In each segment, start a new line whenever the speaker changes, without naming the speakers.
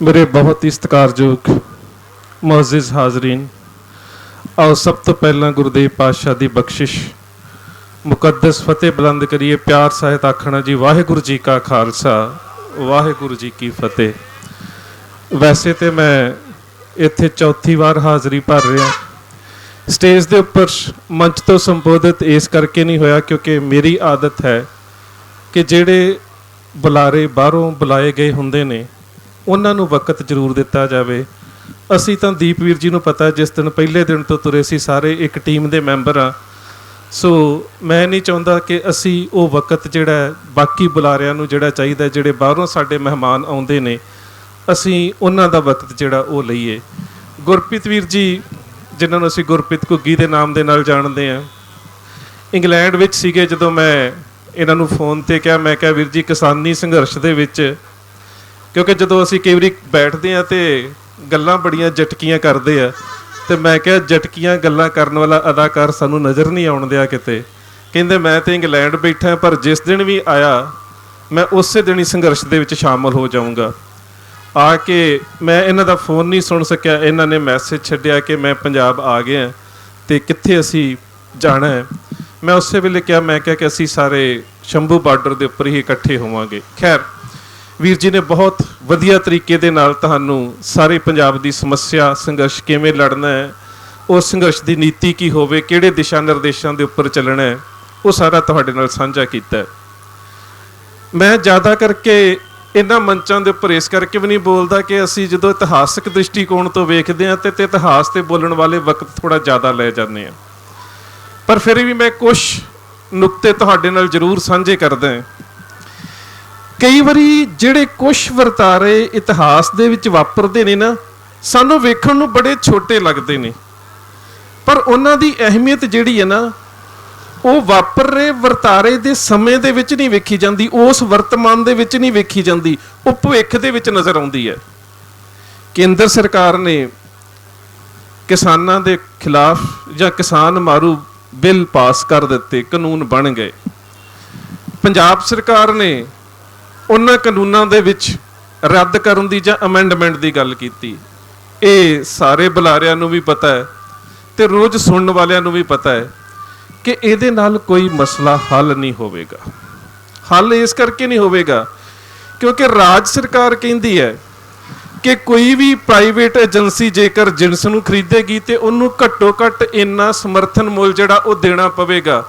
मेरे बहुत ही सत्कारयोग मुअज़्ज़िज़ हाज़रीन, आओ सब तो पहला गुरुदेव पातशाह की बख्शिश मुकद्दस फतेह बुलंद करिए। प्यार सहित आखना जी वाहिगुरू जी का खालसा वाहिगुरू जी की फतेह। वैसे तो मैं इत्थे चौथी बार हाज़री भर रहा। स्टेज के उपर मंच तो संबोधित इस करके नहीं होया क्योंकि मेरी आदत है कि जेड़े बुलारे बाहरों बुलाए गए होंदे ने उन्हां नूं वक्त जरूर दिता जाए। असी तो दीपवीर जी नूं पता जिस दिन पहले दिन तो तुरे सी सारे एक टीम के मैंबर हाँ। सो मैं नहीं चाहता कि असी वो वक्त जिहड़ा बाकी बुलारियां नूं जिहड़ा चाहिदा, जिहड़े बाहरों साडे मेहमान आउंदे ने, असी उन्हां दा वक्त जिहड़ा वो लईए। गुरप्रीत वीर जी जिन्हां नूं असी गुरप्रीत घुग्गी के नाम दे नाल जाणदे हां, इंग्लैंड विच सीगे जदों मैं इन्हां नूं फोन ते कहा, मैं कहा वीर जी किसानी संघर्ष दे विच, क्योंकि जदों असी कई वारी बैठते हैं तो गल्लां बड़ियां जटकियां करते हैं, तो मैं क्या जटकियां गल्लां करन वाला अदाकार सानू नज़र नहीं आउण दिया किते। कहंदे मैं तो इंग्लैंड बैठा पर जिस दिन भी आया मैं उस दिन ही संघर्ष दे विच शामिल हो जाऊँगा। आके मैं इन्हां दा फोन नहीं सुन सकिया, इन्हां ने मैसेज छड्डिया कि मैं पंजाब आ गया तो कित्थे असी जाना है। मैं उस वेले क्या मैं क्या कि असी सारे शंभू बार्डर के उपर ही इकट्ठे होवांगे। खैर वीर जी ने बहुत वधिया तरीके दे नाल तुहानू सारे पंजाब की समस्या संघर्ष किवें लड़ना है, उस संघर्ष की नीति की होवे, किहड़े दिशा निर्देशों के उपर चलना है, वो सारा तुहाडे नाल साझा कीता है। मैं ज़्यादा करके इन्हां मंचां दे उपर इस करके भी नहीं बोलता कि असी जो इतिहासक दृष्टिकोण तो वेखदे हां ते इतिहास ते बोलण वाले वक्त थोड़ा ज़्यादा लै जाने हैं, पर फिर भी मैं कुछ नुकते तुहाडे नाल जरूर साझे करदा हां। कई बारी जिहड़े कुछ वरतारे इतिहास दे विच वापरदे ने ना, सानू वेखण नूं बड़े छोटे लगदे ने, पर उन्हां दी अहमियत जिहड़ी है ना वो वापर रहे वरतारे दे समय दे विच नहीं वेखी जांदी, उस वर्तमान दे विच नहीं वेखी जांदी, वो भविख दे विच नज़र आउंदी है। केंद्र सरकार ने किसानां दे खिलाफ जां किसान मारू बिल पास कर दिते, कानून बन गए। पंजाब सरकार ने उन्हां कानूनां दे विच रद्द करन दी जां अमेंडमेंट की गल कीती। ये सारे बुलारियां नूं भी पता है ते रोज़ सुनने वालियां नूं भी पता है कि इहदे नाल कोई मसला हल नहीं होवेगा। हल इस करके नहीं होवेगा क्योंकि राज सरकार कहती है कि कोई भी प्राइवेट एजेंसी जेकर जिनस नूं खरीदेगी तो उन्होंने घट्टो घट्ट इन्ना समर्थन मुल जिहड़ा वो देना पवेगा।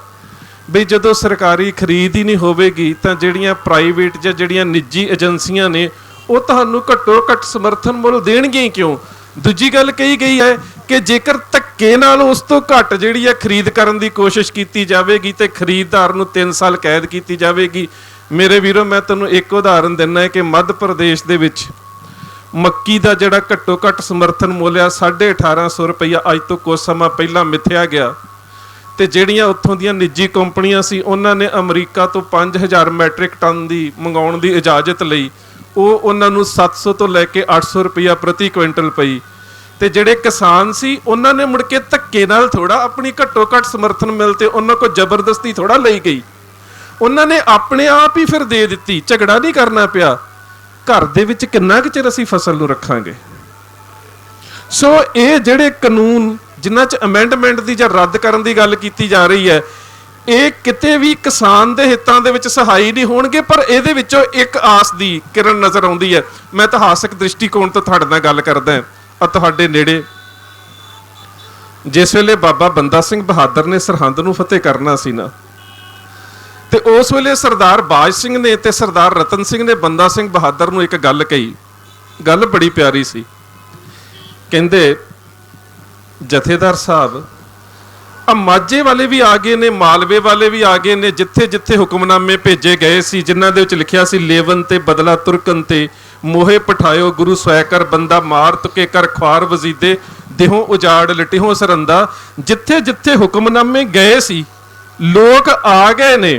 बई जदों सरकारी खरीद ही नहीं होवेगी तो जिहड़ियां प्राइवेट जां जिहड़ियां निजी एजेंसियां ने वो तुहानूं घट्टो घट्ट समर्थन मुल देणगे ही क्यों। दूजी गल कही गई है कि जेकर धक्के नाल उस तो घट जिहड़ी है खरीद करन दी कोशिश की जाएगी तो खरीददार नूं 3 साल कैद की जाएगी। मेरे वीरों मैं तुहानूं एक उदाहरण दिना है कि मध्य प्रदेश दे विच मक्की का जिहड़ा घट्टो घट समर्थन मुल आ 1850 रुपया अज तो कुछ समा पहला मिथया गया, तो जिहड़ियां उत्थों दीयां निजी कंपनियां सी उन्हां ने अमरीका तो 5000 मैट्रिक टन की मंगाउण की इजाजत लई, वो उन्हां नूं 700 तो लैके 800 रुपया प्रति क्विंटल पई। तो जिहड़े किसान सी उन्हां ने मुड़ के धक्के नाल थोड़ा अपनी घट्टो घट समर्थन मिलते उन्हां को जबरदस्ती थोड़ा लई गई, उन्हां ने अपने आप ही फिर दे दित्ती, झगड़ा नहीं करना पिया। घर दे विच किन्ना कुh चिर असीं फसल नूं रखांगे। सो ये जिहड़े कानून जिन्हां च अमेंडमेंट की जां रद्द करन दी गल कीती जा रही है, ये किते भी किसान दे हितां दे विच सहाई नहीं होणगे, पर इहदे विचों एक आस दी किरण नज़र आउंदी है। मैं इतिहासक दृष्टिकोण तो तुहाडे नाल गल करदा हां। तुहाडे नेड़े जिस वेले बाबा बंदा सिंह बहादुर ने सरहंद नूं फतेह करना सी ना, ते उस वेले सरदार बाज सिंह ने ते सरदार रतन सिंह ने बंदा सिंह बहादुर नूं एक गल कही, गल बड़ी प्यारी सी। कहंदे जथेदार साहब आ माझे वाले भी आ गए ने, मालवे वाले भी आ गए ने, जिथे जिथे हुक्मनामे भेजे गए सी जिन्हां दे विच लिखिया सी लेवन ते बदला तुरकन ते मोहे पठायो गुरु स्वै कर बंदा मार तुके कर ख्वार वजीदे देहों उजाड़ लटिहों सरंदा। जिथे जिथे हुक्मनामे गए सी लोग आ गए ने,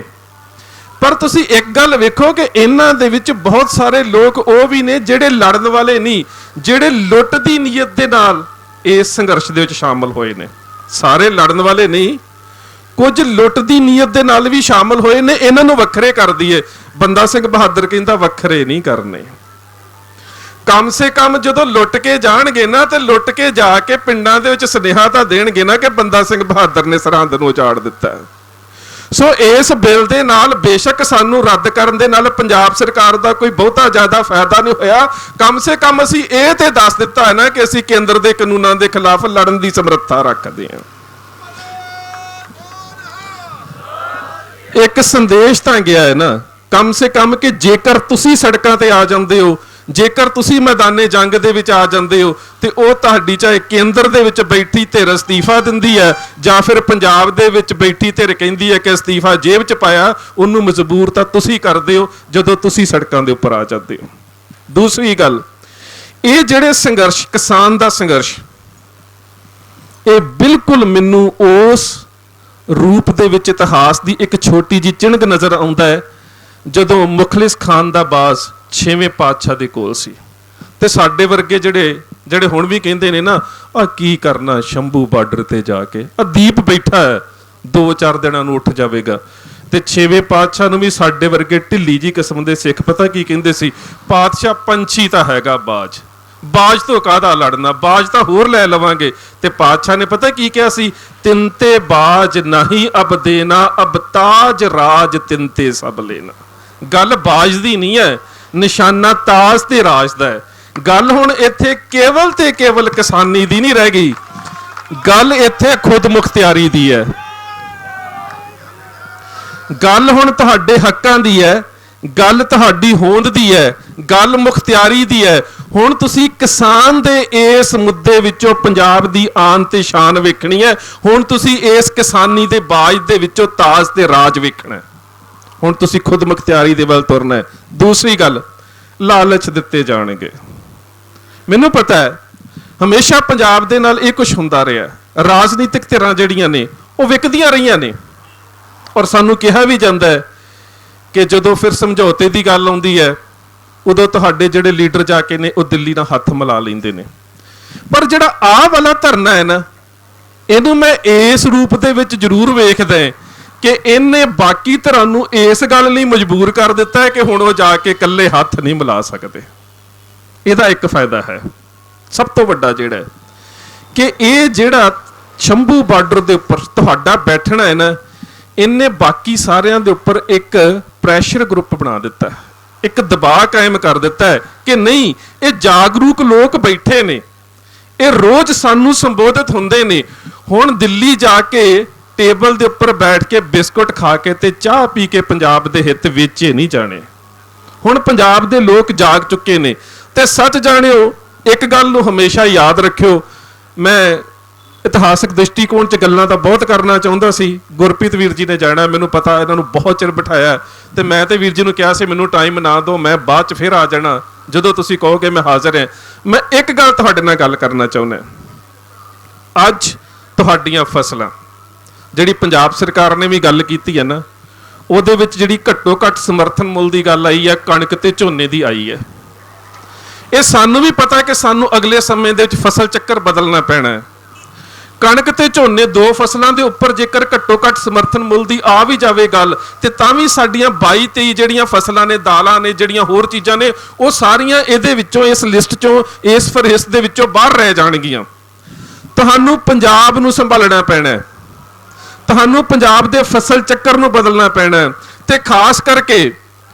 पर तुसी एक गल वेखो कि इन्हां दे विच बहुत सारे लोग वो भी ने जिहड़े लड़न वाले नहीं, जिहड़े लुट दी नीयत दे नाल इस संघर्ष दे विच शामिल होए ने। सारे लड़न वाले नहीं, कुछ लुट दी नीयत दे नाल भी शामिल होए ने। इन्हां नूं वखरे कर दईए, बंदा सिंह बहादुर कहंदा वखरे नहीं करने। कम से कम जो लुट के जाणगे ना, तो लुट के जाके पिंडां दे विच सुनेहा तां देणगे ना कि बंदा सिंह बहादुर ने सरहंद नूं उजाड़ दिता है। सो इस बिल दे नाल बेशक सानू रद्द करन दे नाल पंजाब सरकार दा कोई बहुता ज्यादा फायदा नहीं होया, कम से कम असीं इह ते दस दिता है ना कि असीं केंद्र दे कानूनां दे खिलाफ लड़न दी समर्था रखदे हां। एक संदेश तां गया है ना कम से कम कि जेकर तुसीं सड़कां ते आ जांदे हो, जेकर तुसीं मैदाने जंग दे विच आ जांदे हो, ते ओह तुहाडी चाहे केंद्र दे विच बैठी धिर अस्तीफा दिंदी है जां फिर पंजाब दे विच बैठी धिर कहिंदी है कि अस्तीफा जेब च पाया, उहनूं मजबूर तां तुसीं करदे हो जदों तुसीं सड़कां दे उपर आ जांदे हो। दूसरी गल, ये जिहड़े संघर्ष किसान दा संघर्ष, ये बिल्कुल मैनूं उस रूप दे विच इतिहास दी एक छोटी जी चिणग नज़र आउंदा है जदों मुखलिस खान दा बाज 6वें पातशाह दे कोल सी, ते साडे वर्गे ਜਿਹੜੇ ਹੁਣ ਵੀ ਕਹਿੰਦੇ ਨੇ ਨਾ ਆ ਕੀ ਕਰਨਾ ਸ਼ੰਭੂ ਬਾਰਡਰ ਤੇ ਜਾ ਕੇ, ਆ ਦੀਪ ਬੈਠਾ ਹੈ 2-4 ਦਿਨਾਂ ਨੂੰ ਉੱਠ ਜਾਵੇਗਾ। ਤੇ 6ਵੇਂ ਪਾਤਸ਼ਾਹ ਨੂੰ ਵੀ ਸਾਡੇ ਵਰਗੇ ਢਿੱਲੀ ਜੀ ਕਿਸਮ ਦੇ ਸਿੱਖ ਪਤਾ ਕੀ ਕਹਿੰਦੇ ਸੀ, ਪਾਤਸ਼ਾਹ ਪੰਛੀ ਤਾਂ ਹੈਗਾ ਬਾਜ, ਬਾਜ ਤੋਂ ਕਾਹਦਾ ਲੜਨਾ, ਬਾਜ ਤਾਂ ਹੋਰ ਲੈ ਲਵਾਂਗੇ। ਤੇ ਪਾਤਸ਼ਾਹ ਨੇ ਪਤਾ ਕੀ ਕਿਹਾ ਸੀ, ਤਿੰਤੇ ਬਾਜ ਨਹੀਂ ਅਬ ਦੇਣਾ, ਅਬ ਤਾਜ ਰਾਜ ਤਿੰਤੇ ਸਭ ਲੈਣਾ। ਗੱਲ ਬਾਜ ਦੀ ਨਹੀਂ ਹੈ, ਨਿਸ਼ਾਨਾ ਤਾਜ ਤੇ ਰਾਜ ਦਾ ਹੈ। ਗੱਲ ਹੁਣ ਇੱਥੇ ਕੇਵਲ ਤੇ ਕੇਵਲ ਕਿਸਾਨੀ ਦੀ ਨਹੀਂ ਰਹਿ ਗਈ, ਗੱਲ ਇੱਥੇ ਖੁਦ ਮੁਖਤਿਆਰੀ ਦੀ ਹੈ। ਗੱਲ ਹੁਣ ਤੁਹਾਡੇ ਹੱਕਾਂ ਦੀ ਹੈ, ਗੱਲ ਤੁਹਾਡੀ ਹੋਂਦ ਦੀ ਹੈ, ਗੱਲ ਮੁਖਤਿਆਰੀ ਦੀ ਹੈ। ਹੁਣ ਤੁਸੀਂ ਕਿਸਾਨ ਦੇ ਇਸ ਮੁੱਦੇ ਵਿੱਚੋਂ ਪੰਜਾਬ ਦੀ ਆਨ ਤੇ ਸ਼ਾਨ ਵੇਖਣੀ ਹੈ। ਹੁਣ ਤੁਸੀਂ ਇਸ ਕਿਸਾਨੀ ਦੇ ਬਾਜ ਦੇ ਵਿੱਚੋਂ ਤਾਜ ਤੇ ਰਾਜ ਵੇਖਣਾ ਹੈ। ਹੁਣ ਤੁਸੀਂ ਖੁਦ ਮੁਖਤਿਆਰੀ ਦੇ ਵੱਲ ਤੁਰਨਾ ਹੈ। ਦੂਸਰੀ ਗੱਲ, ਲਾਲਚ ਦਿੱਤੇ ਜਾਣਗੇ। ਮੈਨੂੰ ਪਤਾ ਹੈ ਹਮੇਸ਼ਾ ਪੰਜਾਬ ਦੇ ਨਾਲ ਇਹ ਕੁਝ ਹੁੰਦਾ ਰਿਹਾ, ਰਾਜਨੀਤਿਕ ਧਿਰਾਂ ਜਿਹੜੀਆਂ ਨੇ ਉਹ ਵਿਕਦੀਆਂ ਰਹੀਆਂ ਨੇ, ਔਰ ਸਾਨੂੰ ਕਿਹਾ ਵੀ ਜਾਂਦਾ ਹੈ ਕਿ ਜਦੋਂ ਫਿਰ ਸਮਝੌਤੇ ਦੀ ਗੱਲ ਆਉਂਦੀ ਹੈ ਉਦੋਂ ਤੁਹਾਡੇ ਜਿਹੜੇ ਲੀਡਰ ਜਾ ਕੇ ਨੇ ਉਹ ਦਿੱਲੀ ਨਾਲ ਹੱਥ ਮਿਲਾ ਲੈਂਦੇ ਨੇ। ਪਰ ਜਿਹੜਾ ਆਹ ਵਾਲਾ ਧਰਨਾ ਹੈ ਨਾ, ਇਹਨੂੰ ਮੈਂ ਇਸ ਰੂਪ ਦੇ ਵਿੱਚ ਜ਼ਰੂਰ ਵੇਖਦਾ ਕਿ ਇਹਨੇ ਬਾਕੀ ਧਿਰਾਂ ਨੂੰ ਇਸ ਗੱਲ ਲਈ ਮਜਬੂਰ ਕਰ ਦਿੱਤਾ ਹੈ ਕਿ ਹੁਣ ਉਹ ਜਾ ਕੇ ਇਕੱਲੇ ਹੱਥ ਨਹੀਂ ਮਿਲਾ ਸਕਦੇ। ਇਹਦਾ ਇੱਕ ਫਾਇਦਾ ਹੈ ਸਭ ਤੋਂ ਵੱਡਾ, ਜਿਹੜਾ ਕਿ ਇਹ ਜਿਹੜਾ ਸ਼ੰਭੂ ਬਾਰਡਰ ਦੇ ਉੱਪਰ ਤੁਹਾਡਾ ਬੈਠਣਾ ਹੈ ਨਾ, ਇਹਨੇ ਬਾਕੀ ਸਾਰਿਆਂ ਦੇ ਉੱਪਰ ਇੱਕ ਪ੍ਰੈਸ਼ਰ ਗਰੁੱਪ ਬਣਾ ਦਿੱਤਾ, ਇੱਕ ਦਬਾਅ ਕਾਇਮ ਕਰ ਦਿੱਤਾ ਹੈ ਕਿ ਨਹੀਂ, ਇਹ ਜਾਗਰੂਕ ਲੋਕ ਬੈਠੇ ਨੇ, ਇਹ ਰੋਜ਼ ਸਾਨੂੰ ਸੰਬੋਧਿਤ ਹੁੰਦੇ ਨੇ। ਹੁਣ ਦਿੱਲੀ ਜਾ ਕੇ ਟੇਬਲ ਦੇ ਉੱਪਰ ਬੈਠ ਕੇ ਬਿਸਕੁਟ ਖਾ ਕੇ ਤੇ ਚਾਹ ਪੀ ਕੇ ਪੰਜਾਬ ਦੇ ਹਿੱਤ ਵੇਚੇ ਨਹੀਂ ਜਾਣੇ। ਹੁਣ ਪੰਜਾਬ ਦੇ ਲੋਕ ਜਾਗ ਚੁੱਕੇ ਨੇ। ਤੇ ਸੱਚ ਜਾਣਿਓ, ਇੱਕ ਗੱਲ ਨੂੰ ਹਮੇਸ਼ਾ ਯਾਦ ਰੱਖਿਓ, ਮੈਂ ਇਤਿਹਾਸਕ ਦ੍ਰਿਸ਼ਟੀਕੋਣ 'ਚ ਗੱਲਾਂ ਤਾਂ ਬਹੁਤ ਕਰਨਾ ਚਾਹੁੰਦਾ ਸੀ। ਗੁਰਪ੍ਰੀਤ ਵੀਰ ਜੀ ਨੇ ਜਾਣਾ, ਮੈਨੂੰ ਪਤਾ ਇਹਨਾਂ ਨੂੰ ਬਹੁਤ ਚਿਰ ਬਿਠਾਇਆ, ਤੇ ਮੈਂ ਤੇ ਵੀਰ ਜੀ ਨੂੰ ਕਿਹਾ ਸੀ ਮੈਨੂੰ ਟਾਈਮ ਨਾ ਦਿਓ, ਮੈਂ ਬਾਅਦ 'ਚ ਫਿਰ ਆ ਜਾਣਾ, ਜਦੋਂ ਤੁਸੀਂ ਕਹੋਗੇ ਮੈਂ ਹਾਜ਼ਰ ਹਾਂ। ਮੈਂ ਇੱਕ ਗੱਲ ਤੁਹਾਡੇ ਨਾਲ ਗੱਲ ਕਰਨਾ ਚਾਹੁੰਦਾ, ਅੱਜ ਤੁਹਾਡੀਆਂ ਫਸਲਾਂ, ਜਿਹੜੀ ਪੰਜਾਬ ਸਰਕਾਰ ਨੇ ਵੀ ਗੱਲ ਕੀਤੀ ਹੈ ਨਾ, ਉਹਦੇ ਵਿੱਚ ਜਿਹੜੀ ਘੱਟੋ ਘੱਟ ਸਮਰਥਨ ਮੁੱਲ ਦੀ ਗੱਲ ਆਈ ਹੈ, ਕਣਕ ਤੇ ਝੋਨੇ ਦੀ ਆਈ ਹੈ। ਇਹ ਸਾਨੂੰ ਵੀ ਪਤਾ ਕਿ ਸਾਨੂੰ ਅਗਲੇ ਸਮੇਂ ਦੇ ਵਿੱਚ ਫਸਲ ਚੱਕਰ ਬਦਲਣਾ ਪੈਣਾ ਹੈ। ਕਣਕ ਤੇ ਝੋਨੇ ਦੋ ਫਸਲਾਂ ਦੇ ਉੱਪਰ ਜੇਕਰ ਘੱਟੋ ਘੱਟ ਸਮਰਥਨ ਮੁੱਲ ਦੀ ਆ ਵੀ ਜਾਵੇ ਗੱਲ, ਤੇ ਤਾਂ ਵੀ ਸਾਡੀਆਂ 22-23 ਜਿਹੜੀਆਂ ਫਸਲਾਂ ਨੇ, ਦਾਲਾਂ ਨੇ, ਜਿਹੜੀਆਂ ਹੋਰ ਚੀਜ਼ਾਂ ਨੇ, ਉਹ ਸਾਰੀਆਂ ਇਹਦੇ ਵਿੱਚੋਂ, ਇਸ ਲਿਸਟ ਚੋਂ, ਇਸ ਫਹਿਰਿਸਤ ਦੇ ਵਿੱਚੋਂ ਬਾਹਰ ਰਹਿ ਜਾਣਗੀਆਂ। ਤੁਹਾਨੂੰ ਪੰਜਾਬ ਨੂੰ ਸੰਭਾਲਣਾ ਪੈਣਾ ਹੈ, ਤੁਹਾਨੂੰ ਪੰਜਾਬ ਦੇ ਫਸਲ ਚੱਕਰ ਨੂੰ ਬਦਲਣਾ ਪੈਣਾ ਹੈ। ਤੇ ਖਾਸ ਕਰਕੇ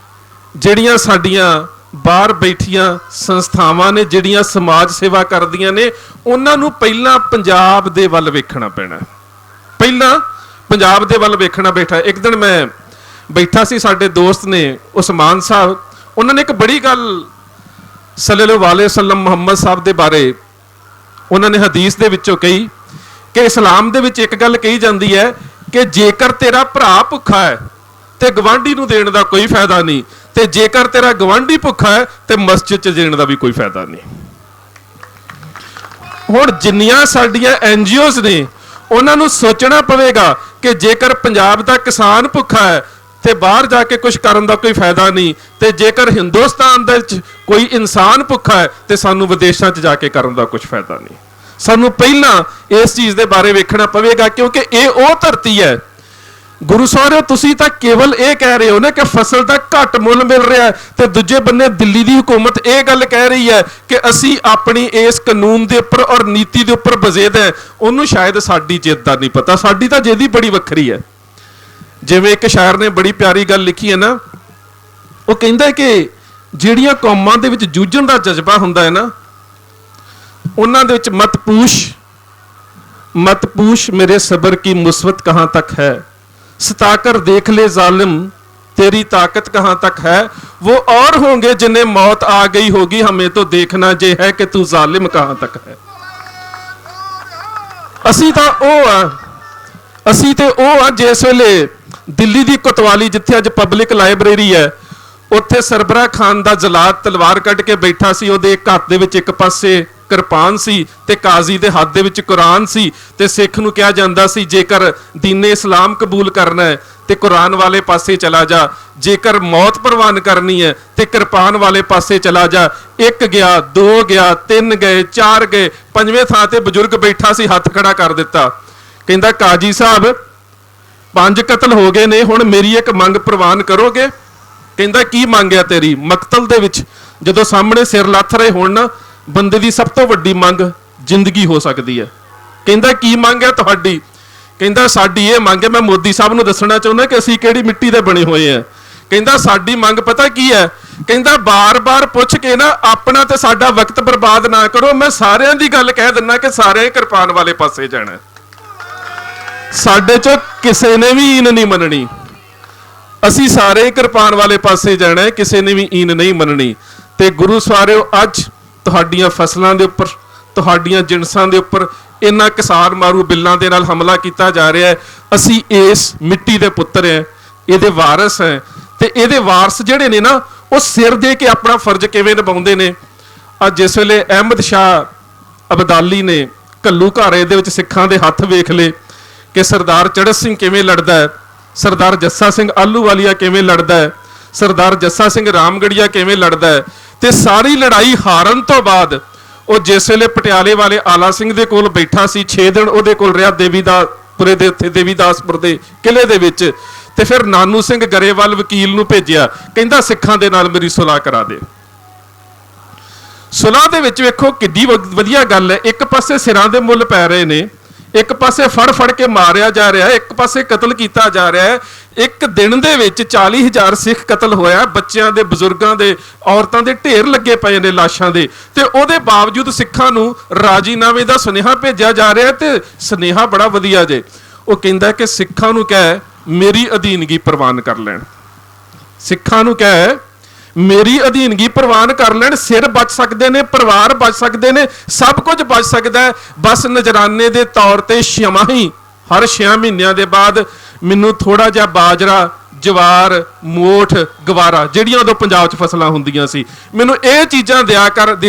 ਜਿਹੜੀਆਂ ਸਾਡੀਆਂ ਬਾਹਰ ਬੈਠੀਆਂ ਸੰਸਥਾਵਾਂ ਨੇ, ਜਿਹੜੀਆਂ ਸਮਾਜ ਸੇਵਾ ਕਰਦੀਆਂ ਨੇ, ਉਹਨਾਂ ਨੂੰ ਪਹਿਲਾਂ ਪੰਜਾਬ ਦੇ ਵੱਲ ਵੇਖਣਾ ਪੈਣਾ, ਪਹਿਲਾਂ ਪੰਜਾਬ ਦੇ ਵੱਲ ਵੇਖਣਾ ਬੈਠਾ। ਇੱਕ ਦਿਨ ਮੈਂ ਬੈਠਾ ਸੀ, ਸਾਡੇ ਦੋਸਤ ਨੇ ਉਸਮਾਨ ਸਾਹਿਬ, ਉਹਨਾਂ ਨੇ ਇੱਕ ਬੜੀ ਗੱਲ ਸੱਲੱਲਾਹੁ ਅਲੈਹਿ ਵਸੱਲਮ ਮੁਹੰਮਦ ਸਾਹਿਬ ਦੇ ਬਾਰੇ ਉਹਨਾਂ ਨੇ ਹਦੀਸ ਦੇ ਵਿੱਚੋਂ ਕਹੀ ਕਿ ਇਸਲਾਮ ਦੇ ਵਿੱਚ ਇੱਕ ਗੱਲ ਕਹੀ ਜਾਂਦੀ ਹੈ ਕਿ ਜੇਕਰ ਤੇਰਾ ਭਰਾ ਭੁੱਖਾ ਹੈ ਤੇ ਗਵਾਂਢੀ ਨੂੰ ਦੇਣ ਦਾ ਕੋਈ ਫਾਇਦਾ ਨਹੀਂ, ਤੇ ਜੇਕਰ ਤੇਰਾ ਗਵਾਂਢੀ ਭੁੱਖਾ ਹੈ ਤੇ ਮਸਜਿਦ 'ਚ ਦੇਣ ਦਾ ਵੀ ਕੋਈ ਫਾਇਦਾ ਨਹੀਂ। ਹੁਣ ਜਿੰਨੀਆਂ ਸਾਡੀਆਂ NGOs ਨੇ, ਉਹਨਾਂ ਨੂੰ ਸੋਚਣਾ ਪਵੇਗਾ ਕਿ ਜੇਕਰ ਪੰਜਾਬ ਦਾ ਕਿਸਾਨ ਭੁੱਖਾ ਹੈ ਤੇ ਬਾਹਰ ਜਾ ਕੇ ਕੁਝ ਕਰਨ ਦਾ ਕੋਈ ਫਾਇਦਾ ਨਹੀਂ, ਤੇ ਜੇਕਰ ਹਿੰਦੁਸਤਾਨ ਦੇ ਵਿੱਚ ਕੋਈ ਇਨਸਾਨ ਭੁੱਖਾ ਹੈ ਤੇ ਸਾਨੂੰ ਵਿਦੇਸ਼ਾਂ 'ਚ ਜਾ ਕੇ ਕਰਨ ਦਾ ਕੁਝ ਫਾਇਦਾ ਨਹੀਂ। ਸਾਨੂੰ ਪਹਿਲਾਂ ਇਸ ਚੀਜ਼ ਦੇ ਬਾਰੇ ਵੇਖਣਾ ਪਵੇਗਾ, ਕਿਉਂਕਿ ਇਹ ਉਹ ਧਰਤੀ ਹੈ ਗੁਰੂ ਸਹੁਰਿਓ ਤੁਸੀਂ ਤਾਂ ਕੇਵਲ ਇਹ ਕਹਿ ਰਹੇ ਹੋ ਨਾ ਕਿ ਫਸਲ ਦਾ ਘੱਟ ਮੁੱਲ ਮਿਲ ਰਿਹਾ ਹੈ, ਤੇ ਦੂਜੇ ਬੰਨੇ ਦਿੱਲੀ ਦੀ ਹਕੂਮਤ ਇਹ ਗੱਲ ਕਹਿ ਰਹੀ ਹੈ ਕਿ ਅਸੀਂ ਆਪਣੀ ਇਸ ਕਾਨੂੰਨ ਦੇ ਉੱਪਰ ਔਰ ਨੀਤੀ ਦੇ ਉੱਪਰ ਬਜ਼ੇਦ ਹੈ। ਉਹਨੂੰ ਸ਼ਾਇਦ ਸਾਡੀ ਜਿੱਦ ਦਾ ਨਹੀਂ ਪਤਾ, ਸਾਡੀ ਤਾਂ ਜਿੱਦ ਹੀ ਬੜੀ ਵੱਖਰੀ ਹੈ। ਜਿਵੇਂ ਇੱਕ ਸ਼ਾਇਰ ਨੇ ਬੜੀ ਪਿਆਰੀ ਗੱਲ ਲਿਖੀ ਹੈ ਨਾ, ਉਹ ਕਹਿੰਦਾ ਕਿ ਜਿਹੜੀਆਂ ਕੌਮਾਂ ਦੇ ਵਿੱਚ ਜੂਝਣ ਦਾ ਜਜ਼ਬਾ ਹੁੰਦਾ ਹੈ ਨਾ, ਉਹਨਾਂ ਦੇ ਵਿੱਚ मत पूछ मेरे सब्र की मुसीबत कहाँ तक है, सताकर देख ले जालिम तेरी ताकत कहाँ तक है, वो और होंगे जिन्हें मौत आ गई होगी, हमें तो देखना ये है कि तू जालिम कहाँ तक है। ਅਸੀਂ ਤੇ ਉਹ ਆ ਜਿਸ ਵੇਲੇ ਦਿੱਲੀ ਦੀ ਕੋਤਵਾਲੀ ਜਿੱਥੇ ਅੱਜ ਪਬਲਿਕ ਲਾਇਬ੍ਰੇਰੀ ਹੈ, ਉੱਥੇ ਸਰਬਰਾਹ ਖਾਨ ਦਾ ਜਲਾਦ ਤਲਵਾਰ ਕੱਢ ਕੇ ਬੈਠਾ ਸੀ। ਉਹਦੇ ਇੱਕ ਹੱਥ ਦੇ ਵਿੱਚ ਇੱਕ ਪਾਸੇ ਕਿਰਪਾਨ ਸੀ ਤੇ ਕਾਜ਼ੀ ਦੇ ਹੱਥ ਦੇ ਵਿੱਚ ਕੁਰਾਨ ਸੀ, ਤੇ ਸਿੱਖ ਨੂੰ ਕਿਹਾ ਜਾਂਦਾ ਸੀ ਜੇਕਰ ਦੀਨੇ ਇਸਲਾਮ ਕਬੂਲ ਕਰਨਾ ਹੈ ਤੇ ਕੁਰਾਨ ਵਾਲੇ ਪਾਸੇ ਚਲਾ ਜਾ, ਜੇਕਰ ਮੌਤ ਪ੍ਰਵਾਨ ਕਰਨੀ ਹੈ ਤੇ ਕਿਰਪਾਨ ਵਾਲੇ ਪਾਸੇ ਚਲਾ ਜਾ। ਇੱਕ ਗਿਆ, ਦੋ ਗਿਆ, ਤਿੰਨ ਗਏ, ਚਾਰ ਗਏ, ਪੰਜਵੇਂ ਥਾਂ ਤੇ ਬਜ਼ੁਰਗ ਬੈਠਾ ਸੀ, ਹੱਥ ਖੜਾ ਕਰ ਦਿੱਤਾ। ਕਹਿੰਦਾ ਕਾਜੀ ਸਾਹਿਬ 5 ਕਤਲ ਹੋ ਗਏ ਨੇ, ਹੁਣ ਮੇਰੀ ਇੱਕ ਮੰਗ ਪ੍ਰਵਾਨ ਕਰੋਗੇ? ਕਹਿੰਦਾ ਕੀ ਮੰਗਿਆ ਤੇਰੀ? ਮਕਤਲ ਦੇ ਵਿੱਚ ਜਦੋਂ ਸਾਹਮਣੇ ਸਿਰ ਲੱਥ ਰਹੇ ਹੋਣ ਨਾ, ਬੰਦੇ ਦੀ ਸਭ ਤੋਂ ਵੱਡੀ ਮੰਗ ਜ਼ਿੰਦਗੀ ਹੋ ਸਕਦੀ ਹੈ। ਕਹਿੰਦਾ ਕੀ ਮੰਗ ਹੈ ਤੁਹਾਡੀ? ਕਹਿੰਦਾ ਸਾਡੀ ਇਹ ਮੰਗ ਹੈ, ਮੈਂ ਮੋਦੀ ਸਾਹਿਬ ਨੂੰ ਦੱਸਣਾ ਚਾਹੁੰਦਾ ਕਿ ਅਸੀਂ ਕਿਹੜੀ ਮਿੱਟੀ ਦੇ ਬਣੇ ਹੋਏ ਆ। ਕਹਿੰਦਾ ਸਾਡੀ ਮੰਗ ਪਤਾ ਕੀ ਹੈ? ਕਹਿੰਦਾ ਬਾਰ-ਬਾਰ ਪੁੱਛ ਕੇ ਨਾ ਆਪਣਾ ਤੇ ਸਾਡਾ ਵਕਤ ਬਰਬਾਦ ਨਾ ਕਰੋ, ਮੈਂ ਸਾਰਿਆਂ ਦੀ ਗੱਲ ਕਹਿ ਦਿੰਦਾ ਕਿ ਸਾਰਿਆਂ ਹੀ ਕਿਰਪਾਨ ਵਾਲੇ ਪਾਸੇ ਜਾਣਾ। ਸਾਡੇ ਚੋਂ ਕਿਸੇ ਨੇ ਵੀ ਈਨ ਨਹੀਂ ਮੰਨਣੀ, ਅਸੀਂ ਸਾਰੇ ਕਿਰਪਾਨ ਵਾਲੇ ਪਾਸੇ ਜਾਣਾ, ਕਿਸੇ ਨੇ ਵੀ ਈਨ ਨਹੀਂ ਮੰਨਣੀ। ਤੇ ਗੁਰੂ ਸਵਾਰਿਓ, ਅੱਜ ਤੁਹਾਡੀਆਂ ਫਸਲਾਂ ਦੇ ਉੱਪਰ, ਤੁਹਾਡੀਆਂ ਜਿਣਸਾਂ ਦੇ ਉੱਪਰ ਇਹਨਾਂ ਕਿਸਾਨ ਮਾਰੂ ਬਿੱਲਾਂ ਦੇ ਨਾਲ ਹਮਲਾ ਕੀਤਾ ਜਾ ਰਿਹਾ ਹੈ। ਅਸੀਂ ਇਸ ਮਿੱਟੀ ਦੇ ਪੁੱਤਰ ਹੈ, ਇਹਦੇ ਵਾਰਿਸ ਹੈ, ਤੇ ਇਹਦੇ ਵਾਰਿਸ ਜਿਹੜੇ ਨੇ ਨਾ, ਉਹ ਸਿਰ ਦੇ ਕੇ ਆਪਣਾ ਫਰਜ਼ ਕਿਵੇਂ ਨਿਭਾਉਂਦੇ ਨੇ। ਅੱਜ ਜਿਸ ਵੇਲੇ ਅਹਿਮਦ ਸ਼ਾਹ ਅਬਦਾਲੀ ਨੇ ਘੱਲੂਘਾਰੇ ਦੇ ਵਿੱਚ ਸਿੱਖਾਂ ਦੇ ਹੱਥ ਵੇਖ ਲਏ ਕਿ ਸਰਦਾਰ ਚੜ੍ਹਤ ਸਿੰਘ ਕਿਵੇਂ ਲੜਦਾ ਹੈ, ਸਰਦਾਰ ਜੱਸਾ ਸਿੰਘ ਆਹਲੂਵਾਲੀਆ ਕਿਵੇਂ ਲੜਦਾ ਹੈ, ਸਰਦਾਰ ਜੱਸਾ ਸਿੰਘ ਰਾਮਗੜੀਆ ਕਿਵੇਂ ਲੜਦਾ ਹੈ, ਤੇ ਸਾਰੀ ਲੜਾਈ ਹਾਰਨ ਤੋਂ ਬਾਅਦ ਉਹ ਜਿਸ ਵੇਲੇ ਪਟਿਆਲੇ ਵਾਲੇ ਆਲਾ ਸਿੰਘ ਦੇ ਕੋਲ ਬੈਠਾ ਸੀ, 6 ਦਿਨ ਉਹਦੇ ਕੋਲ ਰਿਹਾ ਦੇਵੀਦਾਸਪੁਰੇ ਦੇ ਉੱਥੇ ਦੇਵੀਦਾਸਪੁਰ ਦੇ ਕਿਲੇ ਦੇ ਵਿੱਚ, ਤੇ ਫਿਰ ਨਾਨੂ ਸਿੰਘ ਗਰੇਵਾਲ ਵਕੀਲ ਨੂੰ ਭੇਜਿਆ, ਕਹਿੰਦਾ ਸਿੱਖਾਂ ਦੇ ਨਾਲ ਮੇਰੀ ਸੁਲਾਹ ਕਰਾ ਦੇ। ਸੁਲਾਹ ਦੇ ਵਿੱਚ ਵੇਖੋ ਕਿੱਡੀ ਵਧੀਆ ਗੱਲ ਹੈ। ਇੱਕ ਪਾਸੇ ਸਿਰਾਂ ਦੇ ਮੁੱਲ ਪੈ ਰਹੇ ਨੇ, ਇੱਕ ਪਾਸੇ ਫੜ ਕੇ ਮਾਰਿਆ ਜਾ ਰਿਹਾ ਹੈ, ਇੱਕ ਪਾਸੇ ਕਤਲ ਕੀਤਾ ਜਾ ਰਿਹਾ ਹੈ। ਇੱਕ ਦਿਨ ਦੇ ਵਿੱਚ 40,000 ਸਿੱਖ ਕਤਲ ਹੋਇਆ, ਬੱਚਿਆਂ ਦੇ, ਬਜ਼ੁਰਗਾਂ ਦੇ, ਔਰਤਾਂ ਦੇ ਢੇਰ ਲੱਗੇ ਪਏ ਨੇ ਲਾਸ਼ਾਂ ਦੇ, ਤੇ ਉਹਦੇ ਬਾਵਜੂਦ ਸਿੱਖਾਂ ਨੂੰ ਰਾਜੀਨਾਮੇ ਦਾ ਸੁਨੇਹਾ ਭੇਜਿਆ ਜਾ ਰਿਹਾ। ਤੇ ਸੁਨੇਹਾ ਬੜਾ ਵਧੀਆ ਜੇ, ਉਹ ਕਹਿੰਦਾ ਕਿ ਸਿੱਖਾਂ ਨੂੰ ਕਹਿ ਮੇਰੀ ਅਧੀਨਗੀ ਪ੍ਰਵਾਨ ਕਰ ਲੈਣ, ਸਿੱਖਾਂ ਨੂੰ ਕਹਿ ਮੇਰੀ ਅਧੀਨਗੀ ਪ੍ਰਵਾਨ ਕਰ ਲੈਣ। ਸਿਰ ਬਚ ਸਕਦੇ ਨੇ, ਪਰਿਵਾਰ ਬਚ ਸਕਦੇ ਨੇ, ਸਭ ਕੁਝ ਬਚ ਸਕਦਾ ਹੈ। ਬਸ ਨਜ਼ਰਾਨੇ ਦੇ ਤੌਰ ਤੇ ਛਮਾਹੀ ਹਰ 6 ਮਹੀਨਿਆਂ ਦੇ ਬਾਅਦ ਮੈਨੂੰ ਥੋੜਾ ਜਿਹਾ ਬਾਜਰਾ, ਜਵਾਰ, ਮੋਠ, ਗਵਾਰਾ, ਜਿਹੜੀਆਂ ਉਦੋਂ ਪੰਜਾਬ 'ਚ ਫਸਲਾਂ ਹੁੰਦੀਆਂ ਸੀ, ਮੈਨੂੰ ਇਹ ਚੀਜ਼ਾਂ ਦੇ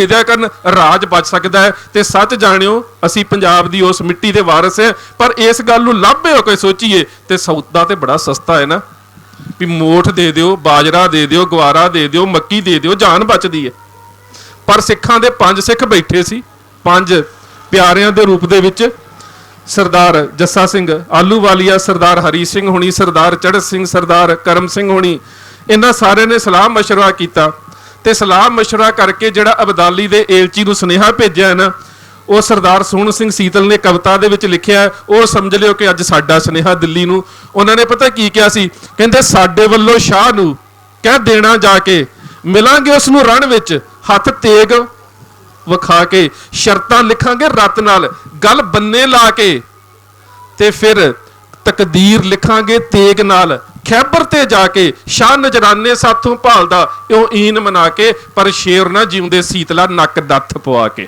ਦਿਆ ਕਰਨ, ਰਾਜ ਬਚ ਸਕਦਾ ਹੈ। ਤੇ ਸੱਚ ਜਾਣਿਓ, ਅਸੀਂ ਪੰਜਾਬ ਦੀ ਉਸ ਮਿੱਟੀ ਦੇ ਵਾਰਿਸ ਹੈ। ਪਰ ਇਸ ਗੱਲ ਨੂੰ ਲੱਭੇ ਹੋ ਕੇ ਸੋਚੀਏ ਤੇ ਸੌਦਾ ਤੇ ਬੜਾ ਸਸਤਾ ਹੈ ਨਾ, ਵੀ ਮੋਠ ਦੇ ਦਿਓ, ਬਾਜਰਾ ਦੇ ਦਿਓ, ਗਵਾਰਾ ਦੇ ਦਿਓ, ਮੱਕੀ ਦੇ ਦਿਓ, ਜਾਨ ਬਚਦੀ ਹੈ। ਪਰ ਸਿੱਖਾਂ ਦੇ 5 ਸਿੱਖ ਬੈਠੇ ਸੀ, 5 ਪਿਆਰਿਆਂ ਦੇ ਰੂਪ ਦੇ ਵਿੱਚ, ਸਰਦਾਰ ਜੱਸਾ ਸਿੰਘ ਆਹਲੂਵਾਲੀਆ, ਸਰਦਾਰ ਹਰੀ ਸਿੰਘ ਹੋਣੀ, ਸਰਦਾਰ ਚੜ੍ਹਤ ਸਿੰਘ, ਸਰਦਾਰ ਕਰਮ ਸਿੰਘ ਹੋਣੀ, ਇਹਨਾਂ ਸਾਰਿਆਂ ਨੇ ਸਲਾਹ ਮਸ਼ਵਰਾ ਕੀਤਾ। ਤੇ ਸਲਾਹ ਮਸ਼ਵਰਾ ਕਰਕੇ ਜਿਹੜਾ ਅਬਦਾਲੀ ਦੇ ਏਲਚੀ ਨੂੰ ਸੁਨੇਹਾ ਭੇਜਿਆ ਨਾ, ਉਹ ਸਰਦਾਰ ਸੋਹਣ ਸਿੰਘ ਸੀਤਲ ਨੇ ਕਵਿਤਾ ਦੇ ਵਿੱਚ ਲਿਖਿਆ, ਉਹ ਸਮਝ ਲਿਓ ਕਿ ਅੱਜ ਸਾਡਾ ਸੁਨੇਹਾ ਦਿੱਲੀ ਨੂੰ। ਉਹਨਾਂ ਨੇ ਪਤਾ ਕੀ ਕਿਹਾ ਸੀ? ਕਹਿੰਦੇ ਸਾਡੇ ਵੱਲੋਂ ਸ਼ਾਹ ਨੂੰ ਕਹਿ ਦੇਣਾ ਜਾ ਕੇ, ਮਿਲਾਂਗੇ ਉਸ ਨੂੰ ਰਣ ਵਿੱਚ ਹੱਥ ਤੇਗ ਵਿਖਾ ਕੇ, ਸ਼ਰਤਾਂ ਲਿਖਾਂਗੇ ਰੱਤ ਨਾਲ ਗੱਲ ਬੰਨੇ ਲਾ ਕੇ, ਤੇ ਫਿਰ ਤਕਦੀਰ ਲਿਖਾਂਗੇ ਤੇਗ ਨਾਲ ਖੈਬਰ ਤੇ ਜਾ ਕੇ, ਸ਼ਾਹ ਨਜਰਾਨੇ ਸਾਥੋਂ ਭਾਲਦਾ ਇਉਂ ਈਨ ਮਨਾ ਕੇ, ਪਰ ਸ਼ੇਰ ਨਾ ਜਿਉਂਦੇ ਸੀਤਲਾ ਨੱਕ ਦੱਥ ਪਵਾ ਕੇ।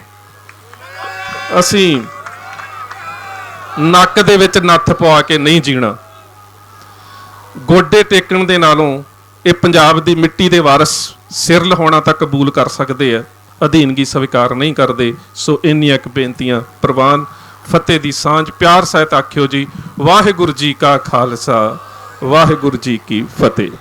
ਅਸੀਂ ਨੱਕ ਦੇ ਵਿੱਚ ਨੱਥ ਪਵਾ ਕੇ ਨਹੀਂ ਜੀਣਾ। ਗੋਡੇ ਟੇਕਣ ਦੇ ਨਾਲੋਂ ਇਹ ਪੰਜਾਬ ਦੀ ਮਿੱਟੀ ਦੇ ਵਾਰਿਸ ਸਿਰ ਲਹਾਉਣਾ ਤਾਂ ਕਬੂਲ ਕਰ ਸਕਦੇ ਆ, ਅਧੀਨਗੀ ਸਵੀਕਾਰ ਨਹੀਂ ਕਰਦੇ। ਸੋ ਇੰਨੀਆਂ ਕੁ ਬੇਨਤੀਆਂ ਪ੍ਰਵਾਨ। ਫਤਿਹ ਦੀ ਸਾਂਝ ਪਿਆਰ ਸਹਿਤ ਆਖਿਓ ਜੀ। ਵਾਹਿਗੁਰੂ ਜੀ ਕਾ ਖਾਲਸਾ, ਵਾਹਿਗੁਰੂ ਜੀ ਕੀ ਫਤਿਹ।